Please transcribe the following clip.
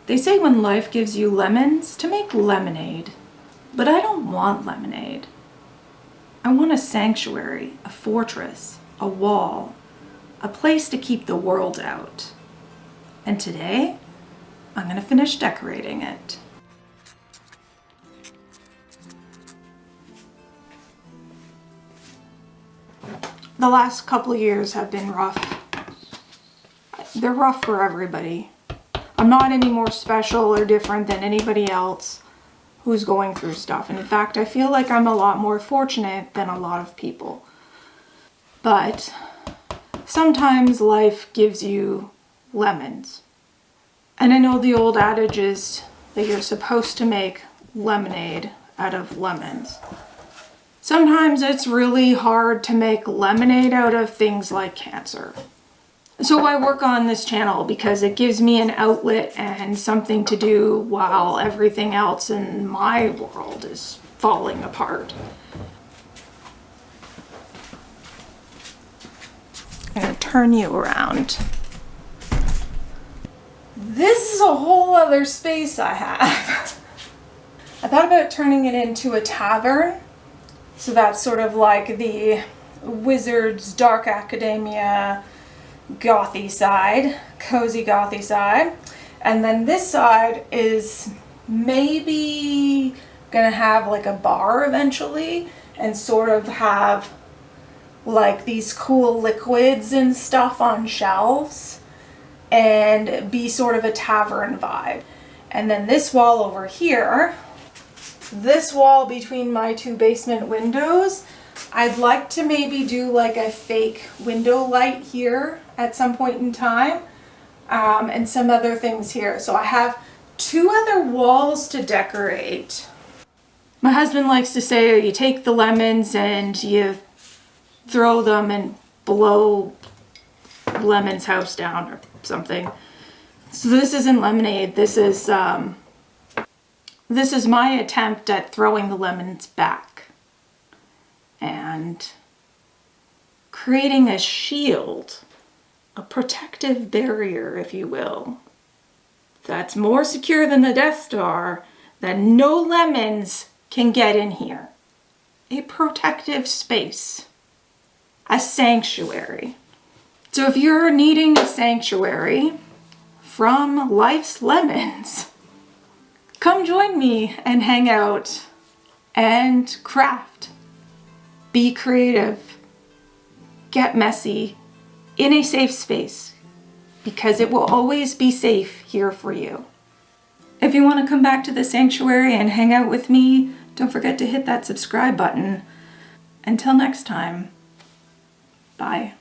They say when life gives you lemons to make lemonade, but I don't want lemonade. I want a sanctuary, a fortress, a wall, a place to keep the world out. And today, I'm going to finish decorating it. The last couple of years have been rough. They're rough for everybody. I'm not any more special or different than anybody else who's going through stuff. And in fact, I feel like I'm a lot more fortunate than a lot of people. But sometimes life gives you lemons. And I know the old adage is that you're supposed to make lemonade out of lemons. Sometimes it's really hard to make lemonade out of things like cancer. So I work on this channel because it gives me an outlet and something to do while everything else in my world is falling apart. I'm going to turn you around. This is a whole other space I have. I thought about turning it into a tavern. So that's sort of like the Wizards Dark Academia gothy side, cozy gothy side. And then this side is maybe gonna have like a bar eventually and sort of have like these cool liquids and stuff on shelves and be sort of a tavern vibe. And then this wall over here, this wall between my two basement windows, I'd like to maybe do like a fake window light here at some point in time, and some other things here. So I have two other walls to decorate. My husband likes to say you take the lemons and you throw them and blow Lemon's house down or something. So this isn't lemonade, this is my attempt at throwing the lemons back and creating a shield, a protective barrier, if you will, that's more secure than the Death Star, that no lemons can get in here. A protective space, a sanctuary. So if you're needing a sanctuary from life's lemons, come join me and hang out and craft. Be creative. Get messy in a safe space because it will always be safe here for you. If you want to come back to the sanctuary and hang out with me, don't forget to hit that subscribe button. Until next time, bye.